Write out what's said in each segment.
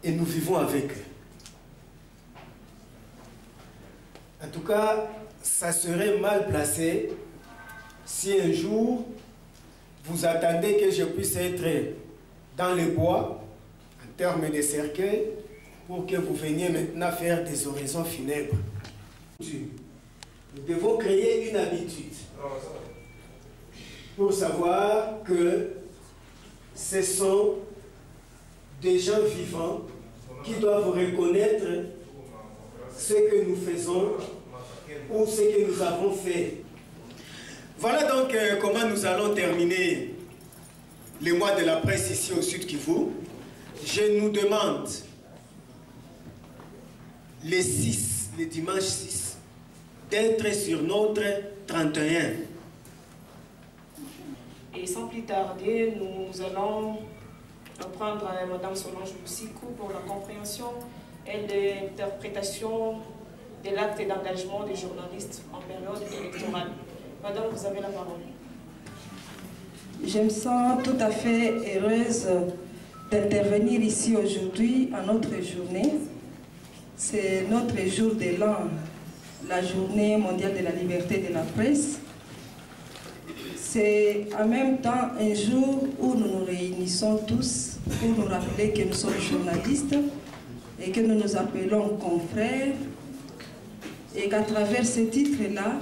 et nous vivons avec eux. En tout cas, ça serait mal placé si un jour vous attendez que je puisse être dans le bois, en termes de cercueil, pour que vous veniez maintenant faire des oraisons funèbres. Nous devons créer une habitude pour savoir que ce sont des gens vivants qui doivent reconnaître ce que nous faisons ou ce que nous avons fait. Voilà donc comment nous allons terminer le mois de la presse ici au Sud Kivu. Je nous demande le dimanche 6, d'être sur notre 31. Et sans plus tarder, nous allons reprendre Mme Solange Lusiku pour la compréhension et l'interprétation de l'acte d'engagement des journalistes en période électorale. Madame, vous avez la parole. Je me sens tout à fait heureuse d'intervenir ici aujourd'hui à notre journée. C'est notre jour de l'an, la journée mondiale de la liberté de la presse. C'est en même temps un jour où nous nous réunissons tous pour nous rappeler que nous sommes journalistes et que nous nous appelons confrères et qu'à travers ce titre-là,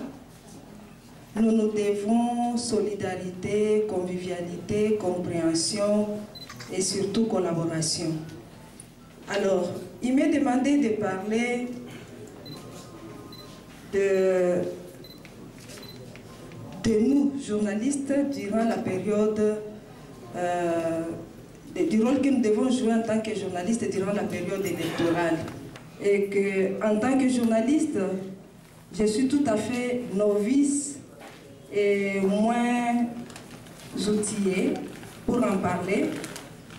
nous nous devons solidarité, convivialité, compréhension et surtout collaboration. Alors, il m'est demandé de parler de nous, journalistes, durant la période, du rôle que nous devons jouer en tant que journalistes durant la période électorale. Et qu'en tant que journaliste, je suis tout à fait novice et moins outillée pour en parler,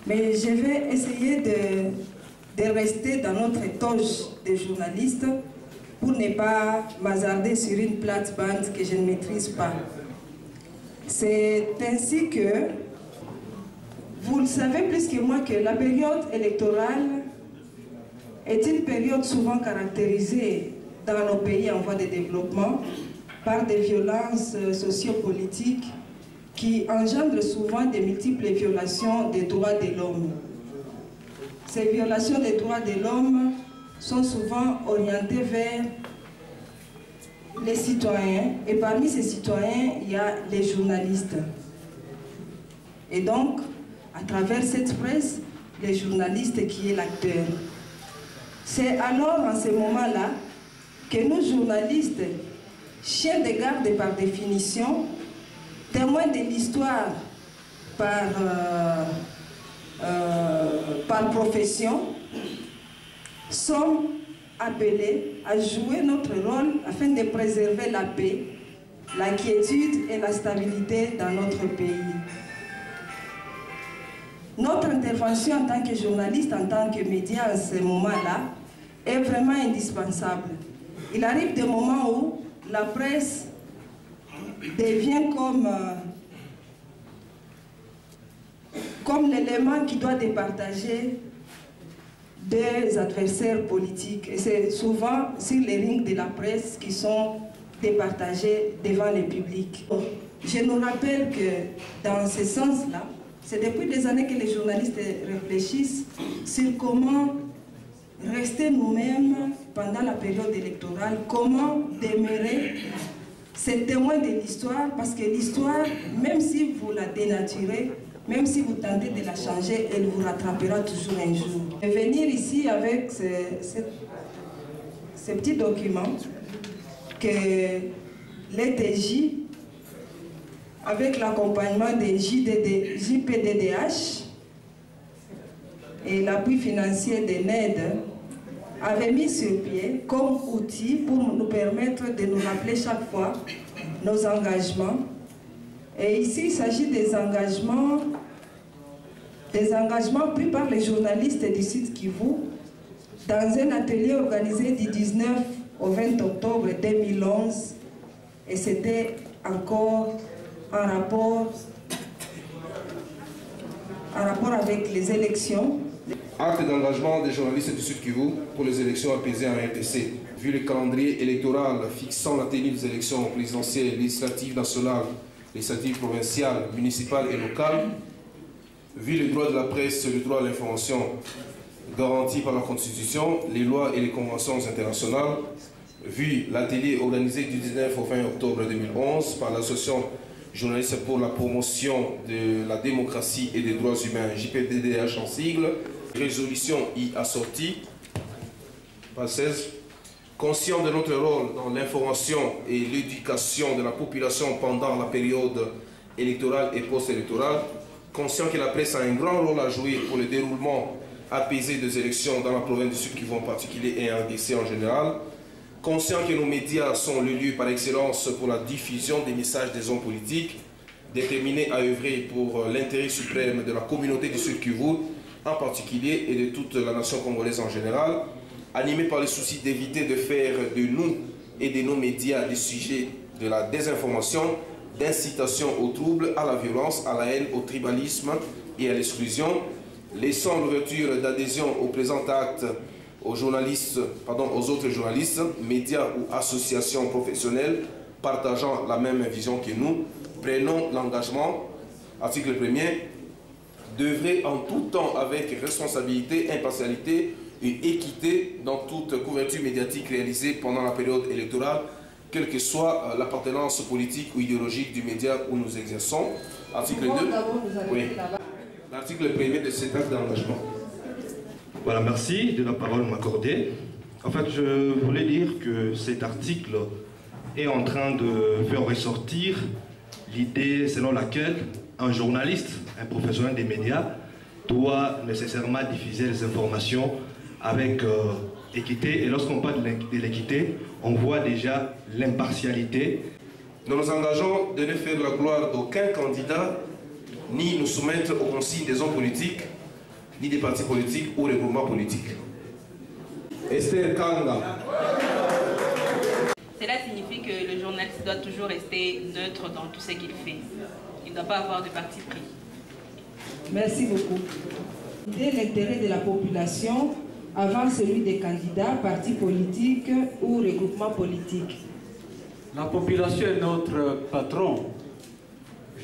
mais je vais essayer de rester dans notre toge de journalistes pour ne pas m'hasarder sur une plate-bande que je ne maîtrise pas. C'est ainsi que, vous le savez plus que moi, que la période électorale est une période souvent caractérisée dans nos pays en voie de développement par des violences sociopolitiques qui engendrent souvent de multiples violations des droits de l'homme. Ces violations des droits de l'homme sont souvent orientées vers les citoyens, et parmi ces citoyens, il y a les journalistes. Et donc, à travers cette presse, les journalistes qui est l'acteur. C'est alors, en ce moment-là, que nous, journalistes, chiens de garde par définition, témoins de l'histoire par profession, sommes appelés à jouer notre rôle afin de préserver la paix, la quiétude et la stabilité dans notre pays. Notre intervention en tant que journaliste, en tant que média à ce moment-là, est vraiment indispensable. Il arrive des moments où la presse devient comme l'élément qui doit départager des adversaires politiques. Et c'est souvent sur les rings de la presse qui sont départagés devant le public. Je nous rappelle que dans ce sens-là, c'est depuis des années que les journalistes réfléchissent sur comment rester nous-mêmes pendant la période électorale, comment demeurer ces témoins de l'histoire, parce que l'histoire, même si vous la dénaturez, même si vous tentez de la changer, elle vous rattrapera toujours un jour. Et venir ici avec ces petits documents que l'ETJ, avec l'accompagnement des JPDDH et l'appui financier de NED, avait mis sur pied comme outil pour nous permettre de nous rappeler chaque fois nos engagements. Et ici, il s'agit des engagements pris par les journalistes du Sud Kivu dans un atelier organisé du 19 au 20 octobre 2011. Et c'était encore en rapport avec les élections Acte d'engagement des journalistes du Sud Kivu pour les élections apaisées en RDC. Vu le calendrier électoral fixant la tenue des élections présidentielles, législatives nationales, législatives provinciales, municipales et locales, vu le droit de la presse et le droit à l'information garanti par la Constitution, les lois et les conventions internationales, vu l'atelier organisé du 19 au 20 octobre 2011 par l'association journaliste pour la promotion de la démocratie et des droits humains, JPDDH en sigle, résolution y assortie, page 16, conscient de notre rôle dans l'information et l'éducation de la population pendant la période électorale et post-électorale, conscient que la presse a un grand rôle à jouer pour le déroulement apaisé des élections dans la province du Sud Kivu en particulier et en RDC en général, conscient que nos médias sont le lieu par excellence pour la diffusion des messages des hommes politiques, déterminés à œuvrer pour l'intérêt suprême de la communauté du Sud Kivu en particulier et de toute la nation congolaise en général, animés par le souci d'éviter de faire de nous et de nos médias des sujets de la désinformation, d'incitation au trouble, à la violence, à la haine, au tribalisme et à l'exclusion, laissant l'ouverture d'adhésion au présent acte aux autres journalistes, médias ou associations professionnelles partageant la même vision que nous, prenons l'engagement, article 1er, d'œuvrer en tout temps avec responsabilité, impartialité et équité dans toute couverture médiatique réalisée pendant la période électorale, quelle que soit l'appartenance politique ou idéologique du média où nous exerçons. Article 2. Oui. L'article 1er de cet acte d'engagement. Voilà, merci de la parole m'accorder. En fait, je voulais dire que cet article est en train de faire ressortir l'idée selon laquelle un journaliste, un professionnel des médias, doit nécessairement diffuser les informations avec équité. Et lorsqu'on parle de l'équité, on voit déjà l'impartialité. Nous nous engageons de ne faire la gloire d'aucun candidat, ni nous soumettre aux consignes des hommes politiques, ni des partis politiques ou regroupements politiques. Esther Kanga. Cela signifie que le journaliste doit toujours rester neutre dans tout ce qu'il fait. Il ne doit pas avoir de parti pris. Merci beaucoup. Dès l'intérêt de la population avant celui des candidats, partis politiques ou regroupements politiques. La population est notre patron.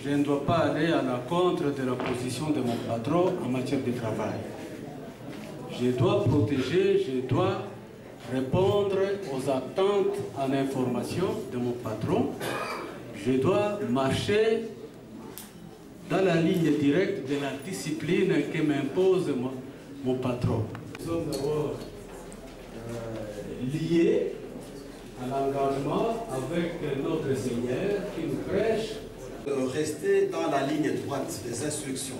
Je ne dois pas aller à l'encontre de la position de mon patron en matière de travail. Je dois protéger, je dois répondre aux attentes en information de mon patron. Je dois marcher dans la ligne directe de la discipline que m'impose mon patron. Nous sommes d'abord liés à l'engagement avec notre Seigneur qui nous prêche. Rester dans la ligne droite des instructions,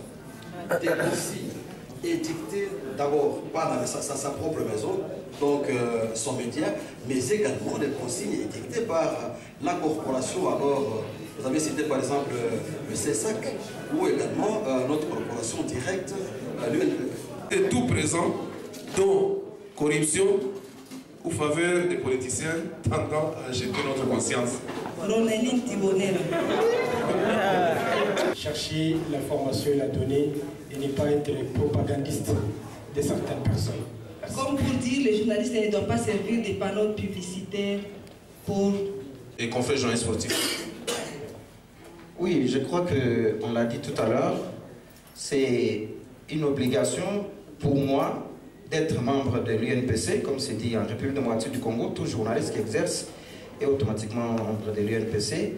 des consignes édictées d'abord par sa propre maison, donc son média, mais également des consignes édictées par la corporation. Alors, vous avez cité par exemple le CESAC ou également notre corporation directe, l'UNPE. Et tout présent, dont corruption ou faveur des politiciens tendant à jeter notre conscience. Ronéline Thibonel. Chercher l'information et la donner et ne pas être propagandiste de certaines personnes. Merci. Comme pour dire, les journalistes ne doivent pas servir des panneaux publicitaires pour... Et qu'on fait journalistes sportifs. Oui, je crois qu'on l'a dit tout à l'heure, c'est une obligation pour moi d'être membre de l'UNPC, comme c'est dit en République démocratique du Congo, tout journaliste qui exerce est automatiquement membre de l'UNPC.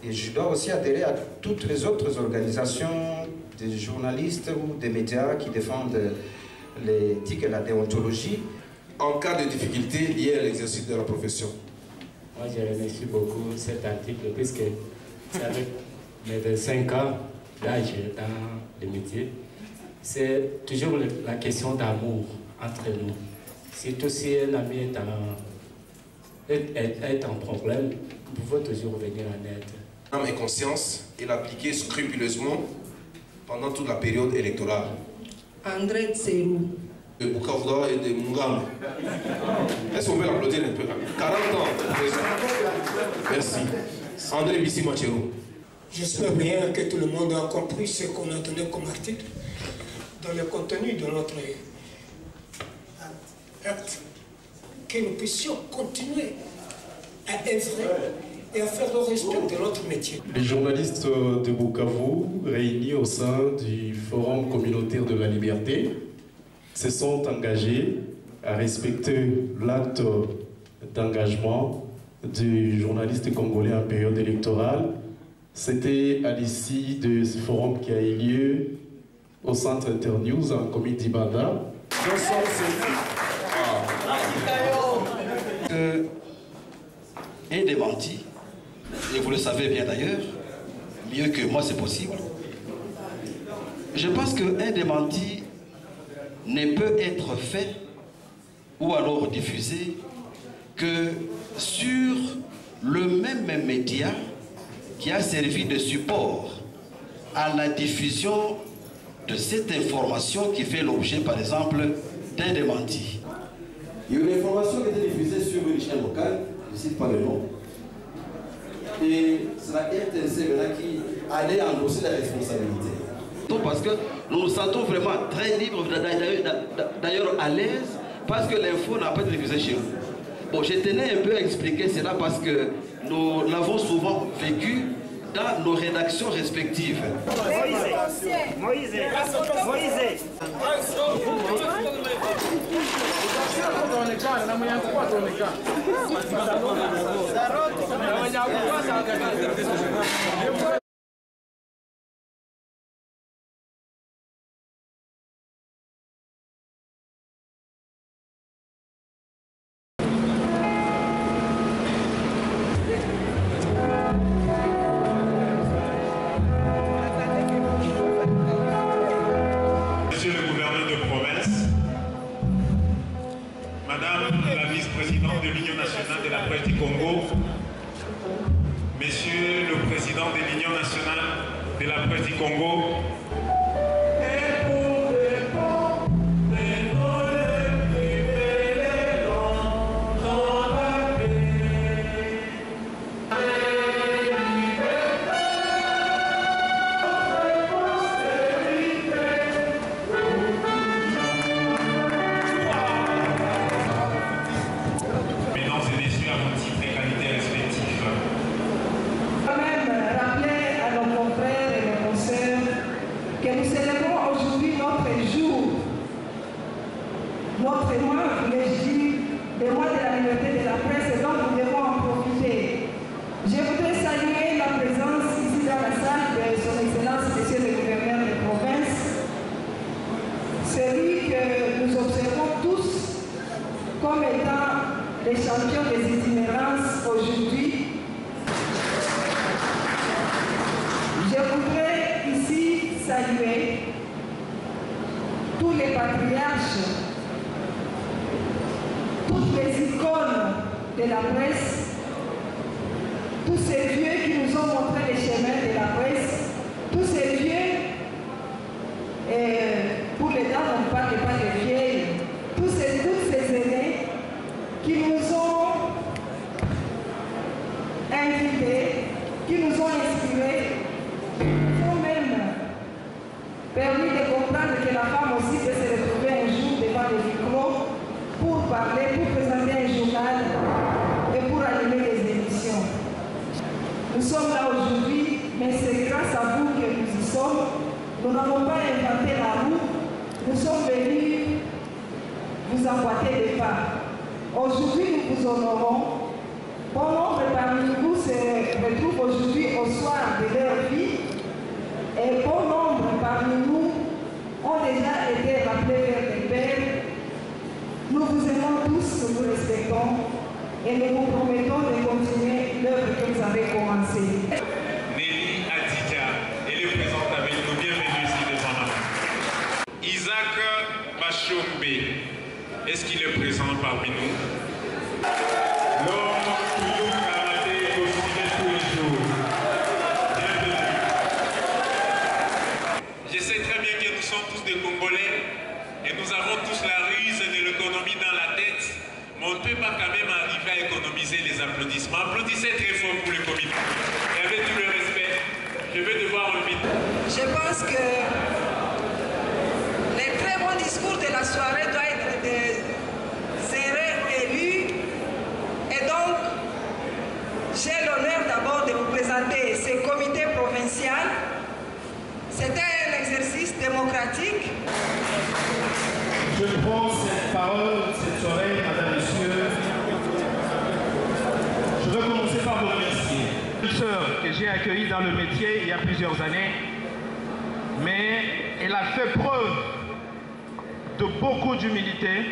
Et je dois aussi adhérer à toutes les autres organisations des journalistes ou des médias qui défendent l'éthique et la déontologie. En cas de difficulté liée à l'exercice de la profession. Moi, je remercie beaucoup cet article puisque c'est avec mes 25 ans d'âge dans le métier. C'est toujours la question d'amour entre nous. Surtout si un ami est en problème, nous pouvons toujours venir en aide. Âme et conscience et l'appliquer scrupuleusement pendant toute la période électorale. André Tserou. De Bukavu et de Mungamba. Est-ce qu'on peut l'applaudir un peu? 40 ans. Merci. André Bissi-Machero. J'espère bien que tout le monde a compris ce qu'on a donné comme article dans le contenu de notre acte, que nous puissions continuer à œuvrer et à faire le respect de notre métier. Les journalistes de Bukavu, réunis au sein du Forum communautaire de la liberté, se sont engagés à respecter l'acte d'engagement du journaliste congolais en période électorale. C'était à l'issue de ce forum qui a eu lieu au centre Internews en commune d'Ibanda. Un démenti, et vous le savez bien d'ailleurs, mieux que moi c'est possible. Je pense qu'un démenti ne peut être fait ou alors diffusé que sur le même média qui a servi de support à la diffusion de cette information qui fait l'objet par exemple d'un démenti. Il y a une information qui était diffusée sur une chaîne locale, je ne cite pas le nom, et c'est la RTNC maintenant qui allait endosser la responsabilité. Parce que nous nous sentons vraiment très libres, d'ailleurs à l'aise, parce que l'info n'a pas été diffusée chez nous. Bon, je tenais un peu à expliquer cela parce que nous l'avons souvent vécu dans nos rédactions respectives. Moïse. Monsieur le gouverneur de province, Madame la vice-présidente de l'Union nationale de la presse du Congo, Monsieur le président de l'Union nationale de la presse du Congo, notre mois, le mois de la liberté de la presse, et donc nous devons en profiter. Je voudrais saluer la présence ici dans la salle de son Excellence, Monsieur le gouverneur de province, celui que nous observons tous comme étant les champions des itinérances aujourd'hui. Je voudrais ici saluer tous les patriarches, toutes les icônes de la presse, tous ces vieux qui nous ont montré les chemins de la presse, tous ces vieux, pour les dames on ne parle pas de vieilles, toutes ces aînés qui nous ont invités, qui nous ont inspirés, qui nous ont même permis de comprendre que la femme aussi peut se retrouver un jour devant les micros pour parler, pour présenter un journal et pour animer les émissions. Nous sommes là aujourd'hui, mais c'est grâce à vous que nous y sommes. Nous n'avons pas inventé la roue, nous sommes venus vous emboîter les pas. Aujourd'hui, nous vous honorons. Bon nombre parmi vous se retrouvent aujourd'hui au soir de leur vie et bon nombre parmi nous ont déjà été rappelés vers les pères. Nous vous aimons tous, nous vous respectons et nous vous promettons de continuer l'œuvre que vous avez commencée. Nelly Adika, elle est présente avec nous. Bienvenue ici devant nous. Isaac Bachombe, est-ce qu'il est présent parmi nous? L'homme toujours cravaté et costume tous les jours. Bienvenue. Je sais très bien que nous sommes tous des Congolais et nous avons tous la ruse de l'économie dans la tête, mais on ne peut pas quand même arriver à économiser les applaudissements. Applaudissez très fort pour le comité. Et avec tout le respect, je vais devoir inviter. Je pense que le très bon discours de la soirée doit être commence cette parole, cette soirée, Madame, Messieurs, je veux commencer par vous remercier. Une sœur que j'ai accueillie dans le métier il y a plusieurs années, mais elle a fait preuve de beaucoup d'humilité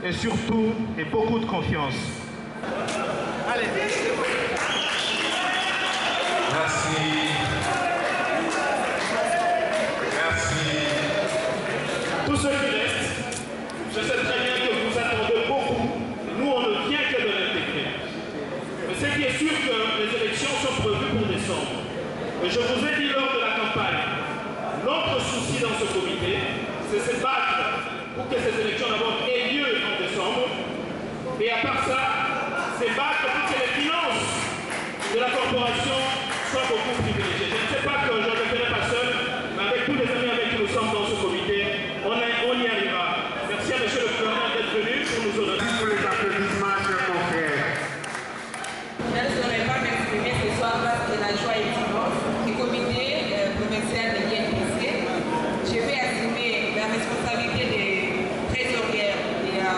et surtout de beaucoup de confiance. Allez. Merci. Merci. Tous ceux qui restent, je sais très bien que vous attendez beaucoup. Nous, on ne vient que de l'intégrer. Mais ce qui est sûr que les élections sont prévues pour décembre. Et je vous ai dit lors de la campagne, notre souci dans ce comité, c'est se battre pour que ces élections d'abord aient lieu en décembre. Et à part ça, c'est battre pour que les finances de la corporation soient beaucoup privilégiées. Je ne sais pas que je ne le ferai pas seul, mais avec tous les amis avec qui nous sommes dans ce comité, on y arrivera. Merci à M. le gouverneur d'être venu pour nous honorer. Pour les applaudissements, chers confrères. Je ne saurais pas m'exprimer ce soir parce que la joie est immense. Du comité provincial de l'INPC, je vais assumer la responsabilité des trésorières de la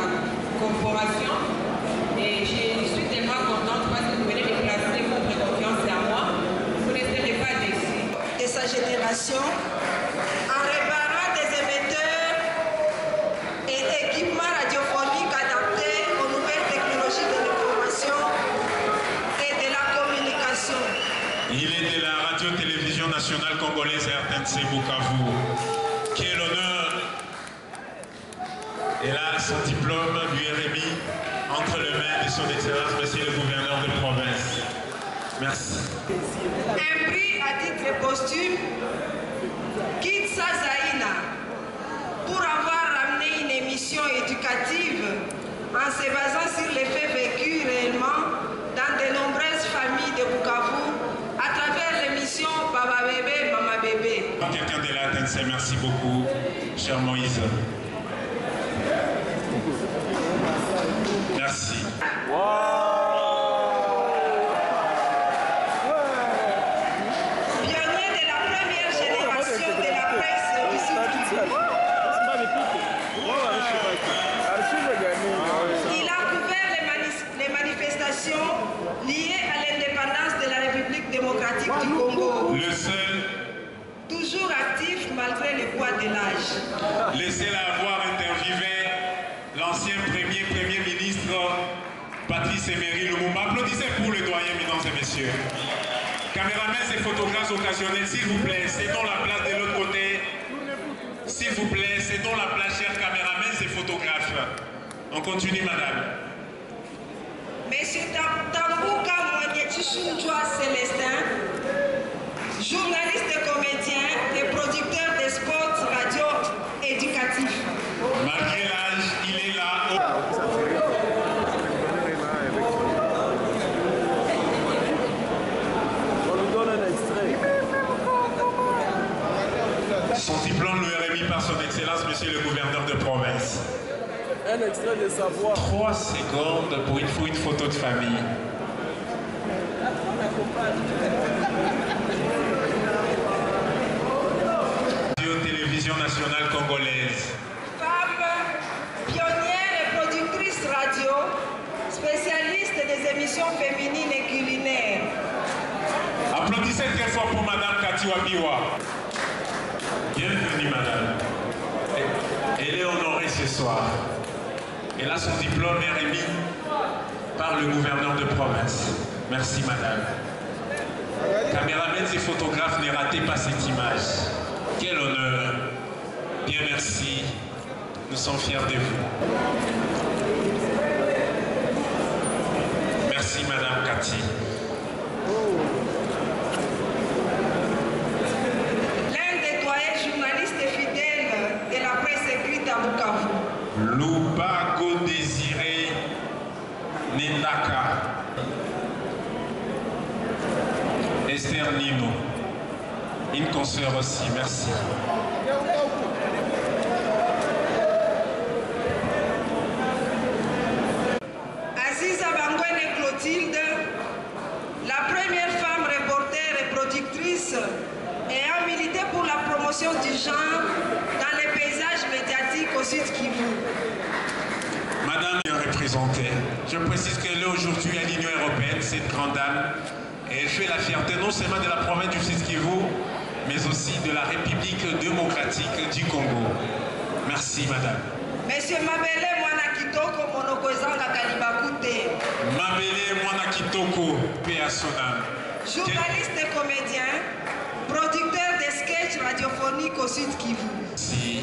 corporation. Et je suis tellement contente parce que vous venez de placer votre confiance en moi. Vous ne serez pas déçus. De sa génération, en réparant des émetteurs et équipements radiophoniques adaptés aux nouvelles technologies de l'information et de la communication. Il est de la radio-télévision nationale congolaise RTNC Bukavu. Quel honneur! Et là, son diplôme lui est remis entre les mains de son Excellence, Monsieur le gouverneur de province. Merci. Un prix à titre posthume, Kitsa Zaina, pour avoir ramené une émission éducative en se basant sur les faits vécus réellement dans de nombreuses familles de Bukavu à travers l'émission Baba Bébé, Mama Bébé. Quelqu'un de la RTNC, merci beaucoup, cher Moïse. Merci. Pionnier de la première génération de la presse du Sud. Il a couvert les manifestations liées à l'indépendance de la République démocratique du Congo. Le seul. Toujours actif malgré le poids de l'âge. Le seul à avoir interviewé l'ancien premier ministre Patrice Emery Lumumba. Applaudissez pour le doyen, mesdames et messieurs. Caméramens et photographes occasionnels, s'il vous plaît, cédons la place de l'autre côté. S'il vous plaît, cédons la place, chers caméramens et photographes. On continue, madame. Monsieur Tambouka Mouanietissoudjoa Célestin, journaliste et comédien et producteur des spots radio éducatifs. Malgré l'âge, il est là. On nous donne un extrait. Son diplôme lui est remis par son Excellence, Monsieur le gouverneur de province. Un extrait de sa voix. 3 secondes pour une photo de famille. Radio-télévision nationale congolaise. Femme, pionnière et productrice radio, spécialiste des émissions féminines et culinaires. Applaudissez très fort pour Madame Cathy Wabiwa. Bienvenue, Madame. Elle est honorée ce soir. Elle a son diplôme est remis par le gouverneur de province. Merci, Madame. Caméramens et photographes, ne ratez pas cette image. Quel honneur. Bien, merci. Nous sommes fiers de vous. Merci, Madame Cathy. L'un des doyens journalistes fidèles de la presse écrite à Bukavu. Lubago Désiré Nendaka. Esther Nino. Une consoeur aussi, merci. Aziza Bangwene Clotilde, la première femme reporter et productrice ayant milité pour la promotion du genre dans les paysages médiatiques au Sud Kivu. Je précise qu'elle est aujourd'hui à l'Union européenne, c'est une grande dame. Et elle fait la fierté non seulement de la province du Sud-Kivu, mais aussi de la République démocratique du Congo. Merci, madame. Monsieur Mabele Mwana Kitoko Monokozanga Kalibakute. Mabele Mwana Kitoko, paix à son âme. Journaliste et comédien, producteur de sketchs radiophoniques au Sud-Kivu. Si.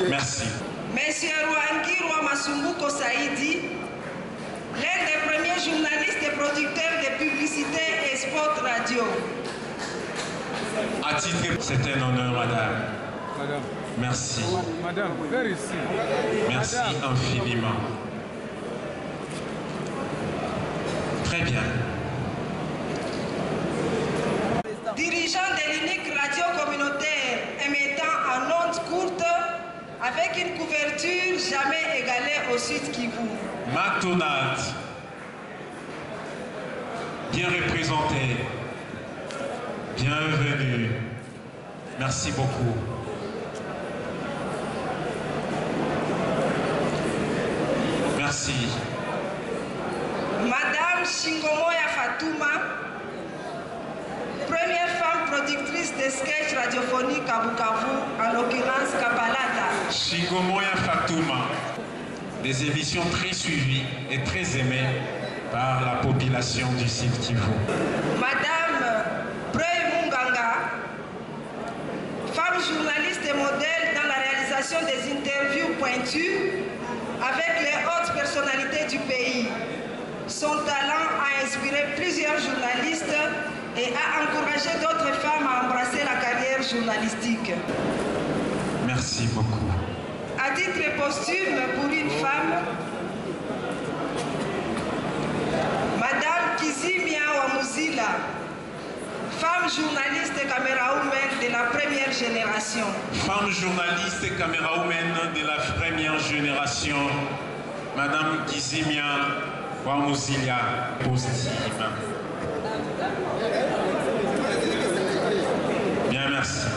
Merci. Monsieur Rwangi Rwamasumbuko Saïdi, l'un des premiers journalistes et producteurs de publicité et spot radio. À titre, c'est un honneur, madame. Madame. Merci. Madame, vers ici. Merci madame. Infiniment. Très bien. Dirigeant de l'unique radio communautaire émettant en ondes courtes avec une couverture jamais égalée au Sud-Kivu. McDonald's, bien représenté, bienvenue. Merci beaucoup. Merci. Madame Shingomoya Fatouma, première femme productrice de sketchs radiophoniques à Bukavu, en l'occurrence Kapalata. Shingomoya Fatouma, des émissions très suivies et très aimées par la population du Sud-Kivu. Madame Breuil Munganga, femme journaliste et modèle dans la réalisation des interviews pointues avec les hautes personnalités du pays. Son talent a inspiré plusieurs journalistes et a encouragé d'autres femmes à embrasser la carrière journalistique. Merci beaucoup. À titre posthume pour une femme, Madame Kizimia Wamuzila, femme journaliste et caméra-woman de la première génération. Femme journaliste et caméra-woman de la première génération, Madame Kizimia Wamuzila, posthume. Bien, merci.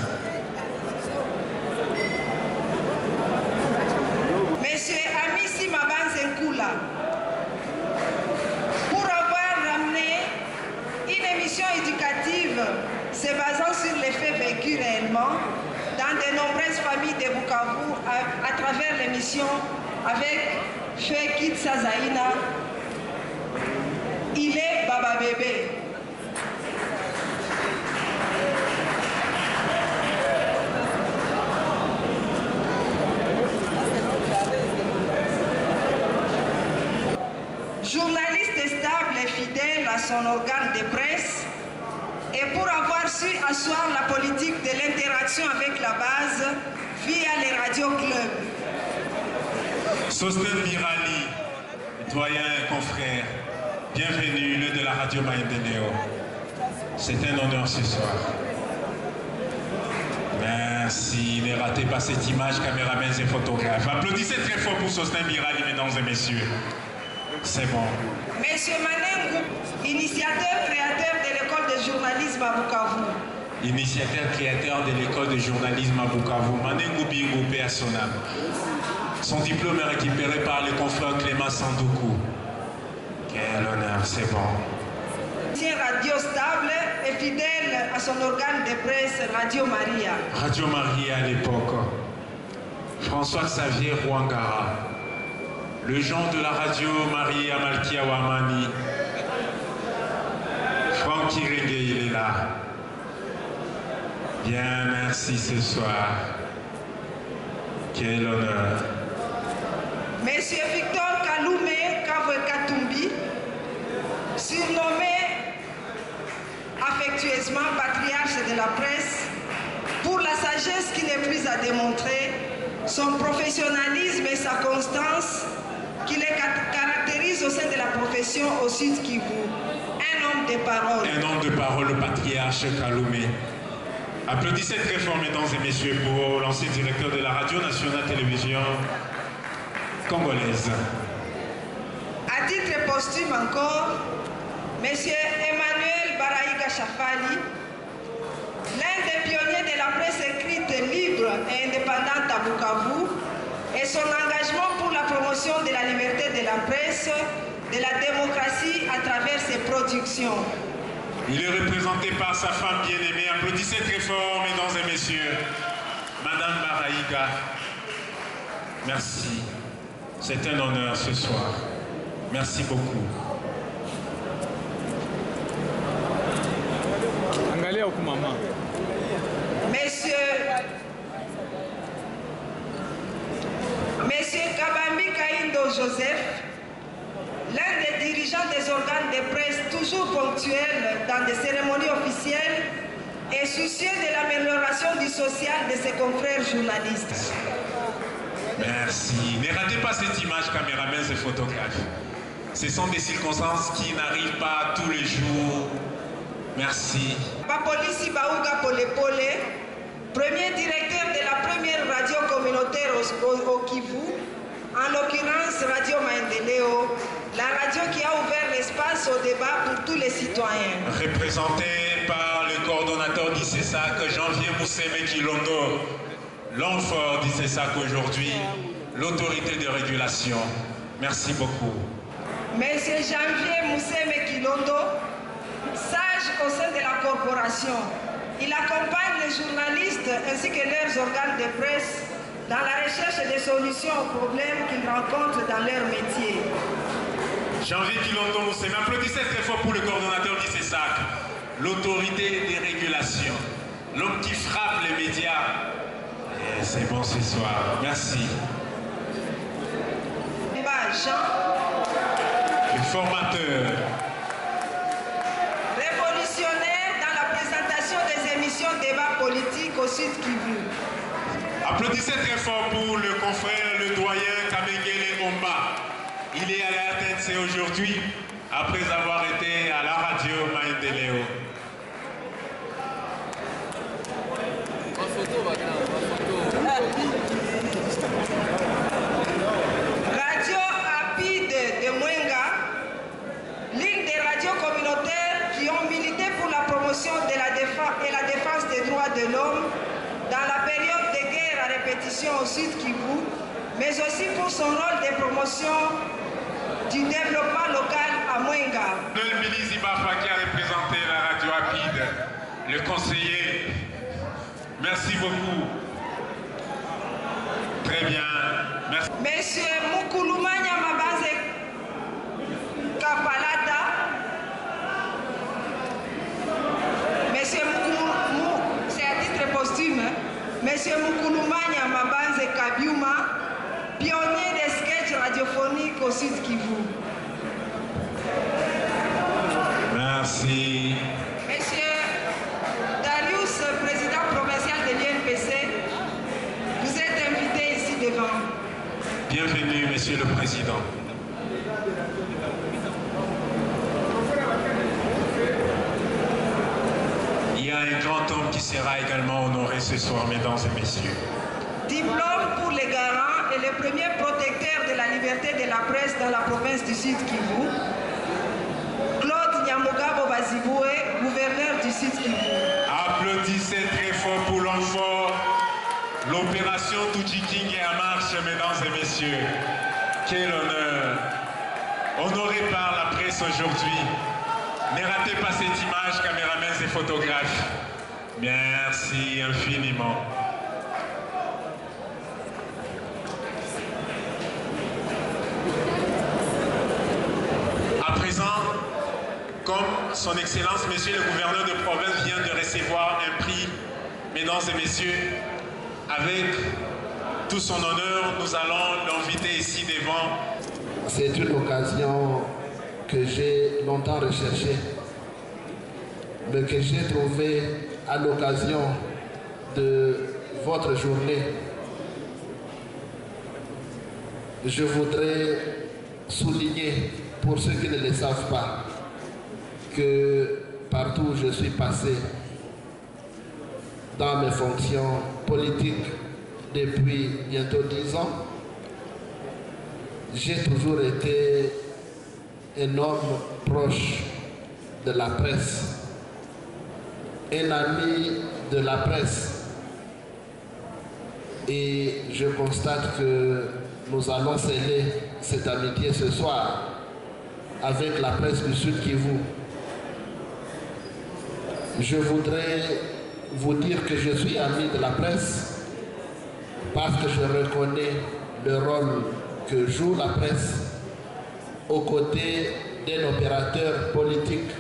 Monsieur Amissi Mabanzenkula, pour avoir ramené une émission éducative se basant sur les faits vécus réellement dans de nombreuses familles de Bukavu à travers l'émission avec Feu Kitsa Zaina, il est Baba Bébé. Journaliste stable et fidèle à son organe de presse, et pour avoir su asseoir la politique de l'interaction avec la base via les radio-clubs. Sosthène Birali, doyen et confrère, bienvenue le de la radio Maendeleo. C'est un honneur ce soir. Merci, ne ratez pas cette image, caméramans et photographes. Applaudissez très fort pour Sosthène Birali, mesdames et messieurs. C'est bon. Monsieur Manengou, initiateur créateur de l'école de journalisme à Bukavu. Initiateur créateur de l'école de journalisme à Bukavu, Manengou Bingu paix à son âme. Son diplôme est récupéré par le confrère Clément Sandoukou. Quel honneur, c'est bon. Radio stable et fidèle à son organe de presse, Radio Maria. Radio Maria à l'époque. François Xavier Rwangara. Le genre de la radio Maria Malkia Wamani. Franck Kirenge, il est là. Bien, merci ce soir. Quel honneur. Monsieur Victor Kaloumé Kavwe Katumbi, surnommé affectueusement patriarche de la presse, pour la sagesse qu'il est plus à démontrer, son professionnalisme et sa constance qui les caractérise au sein de la profession au Sud-Kivu. Un homme de parole. Un homme de parole, le patriarche Kaloumé. Applaudissez très fort, mesdames et messieurs, pour l'ancien directeur de la Radio Nationale Télévision congolaise. À titre posthume encore, M. Emmanuel Baraïga Chafali, l'un des pionniers de la presse écrite libre et indépendante à Bukavu et son engagement pour la promotion de la liberté de la presse, de la démocratie à travers ses productions. Il est représenté par sa femme bien-aimée. Applaudissez très fort, mesdames et messieurs. Madame Baraïga, merci. C'est un honneur ce soir. Merci beaucoup. Monsieur Kabambi Kaindo Joseph, l'un des dirigeants des organes de presse toujours ponctuels dans des cérémonies officielles et soucieux de l'amélioration du social de ses confrères journalistes. Merci. Ne ratez pas cette image, caméramans et photographes. Ce sont des circonstances qui n'arrivent pas tous les jours. Merci. Papolisi Baouga Polepole, premier directeur de la première radio communautaire au Kivu, en l'occurrence Radio Maendeleo, la radio qui a ouvert l'espace au débat pour tous les citoyens. Représenté par le coordonnateur d'ICESAC, Janvier Mousseme Kilondo, l'homme fort d'ICESAC aujourd'hui, l'autorité de régulation. Merci beaucoup. Monsieur Janvier Mousseme Kilondo, sage au sein de la corporation, il accompagne les journalistes ainsi que leurs organes de presse dans la recherche des solutions aux problèmes qu'ils rencontrent dans leur métier. Janvier Kilondo Mousseme, applaudissez très fort pour le coordonnateur d'ICESAC, l'autorité des régulations, l'homme qui frappe les médias. C'est bon ce soir, merci. Le formateur. Révolutionnaire dans la présentation des émissions débat politique au Sud Kivu. Applaudissez très fort pour le confrère, le doyen Kamengele Omba. Il est à la RTNC aujourd'hui, après avoir été à la radio Maendeleo. Radio Rapide de Mwenga, l'une des radios communautaires qui ont milité pour la promotion de la défense des droits de l'homme dans la période de guerre à répétition au Sud Kivu, mais aussi pour son rôle de promotion du développement local à Mwenga. Le ministre Ibafa qui a représenté la radio Rapide, le conseiller, merci beaucoup. Très bien. Merci. Monsieur Moukoulumanya Mabaze Kapalata, Monsieur c'est à titre posthume, Monsieur Moukoulumanya Mabanze Kabiuma, pionnier des sketchs radiophoniques au Sud Kivu. Merci. Monsieur Darius, président provincial de l'INPC, vous êtes invité ici devant. Bienvenue, Monsieur le Président. Il y a un grand homme qui sera également honoré ce soir, mesdames et messieurs. Diplôme pour les garants et le premier protecteur de la liberté de la presse dans la province du Sud Kivu, Claude Nyamugabo Baziboué, gouverneur du Sud Kivu. Applaudissez très fort pour l'enfant. L'opération Tujiking est en marche, mesdames et messieurs. Quel honneur. Honoré par la presse aujourd'hui. Ne ratez pas cette image, caméramans et photographes. Merci infiniment. À présent, comme son Excellence, Monsieur le gouverneur de province vient de recevoir un prix, mesdames et messieurs, avec tout son honneur, nous allons l'inviter ici devant. C'est une occasion que j'ai longtemps recherchée, mais que j'ai trouvée à l'occasion de votre journée. Je voudrais souligner, pour ceux qui ne le savent pas, que partout où je suis passé, dans mes fonctions politiques depuis bientôt 10 ans, j'ai toujours été un homme proche de la presse, un ami de la presse. Et je constate que nous allons sceller cette amitié ce soir avec la presse du Sud Kivu. Je voudrais vous dire que je suis ami de la presse parce que je reconnais le rôle que joue la presse aux côtés d'un opérateur politique.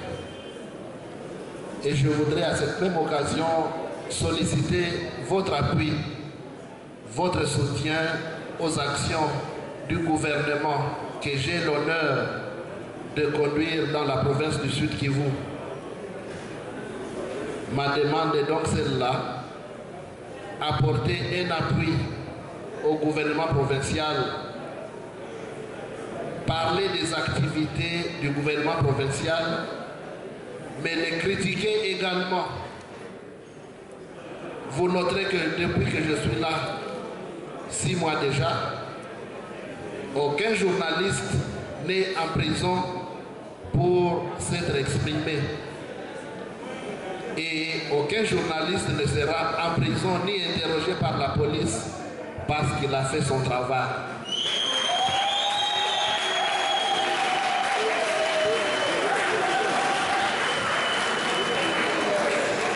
Et je voudrais à cette même occasion solliciter votre appui, votre soutien aux actions du gouvernement que j'ai l'honneur de conduire dans la province du Sud Kivu. Ma demande est donc celle-là, apporter un appui au gouvernement provincial, parler des activités du gouvernement provincial, mais les critiquer également. Vous noterez que depuis que je suis là, 6 mois déjà, aucun journaliste n'est en prison pour s'être exprimé. Et aucun journaliste ne sera en prison ni interrogé par la police parce qu'il a fait son travail.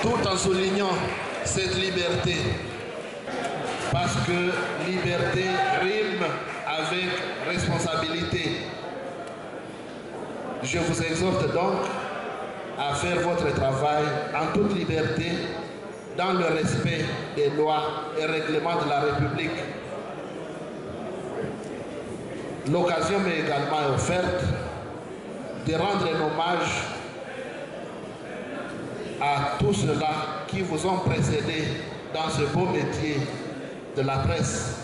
Tout en soulignant cette liberté, parce que liberté rime avec responsabilité. Je vous exhorte donc à faire votre travail en toute liberté, dans le respect des lois et règlements de la République. L'occasion m'est également offerte de rendre un hommage à tous ceux-là qui vous ont précédé dans ce beau métier de la presse.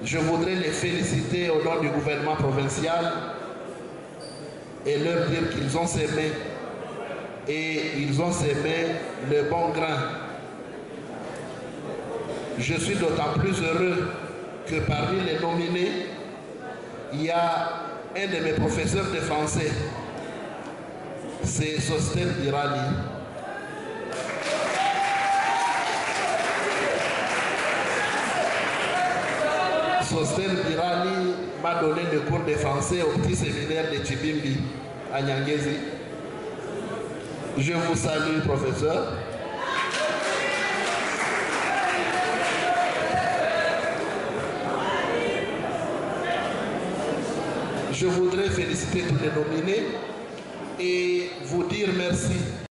Je voudrais les féliciter au nom du gouvernement provincial et leur dire qu'ils ont sémé, et ils ont sémé le bon grain. Je suis d'autant plus heureux que parmi les nominés, il y a un de mes professeurs de français, c'est Sosthène Birali. Sosthène Birali m'a donné le cours de français au petit séminaire de Chibimbi à Nyangezi. Je vous salue, professeur. Je voudrais féliciter tous les nominés et vous dire merci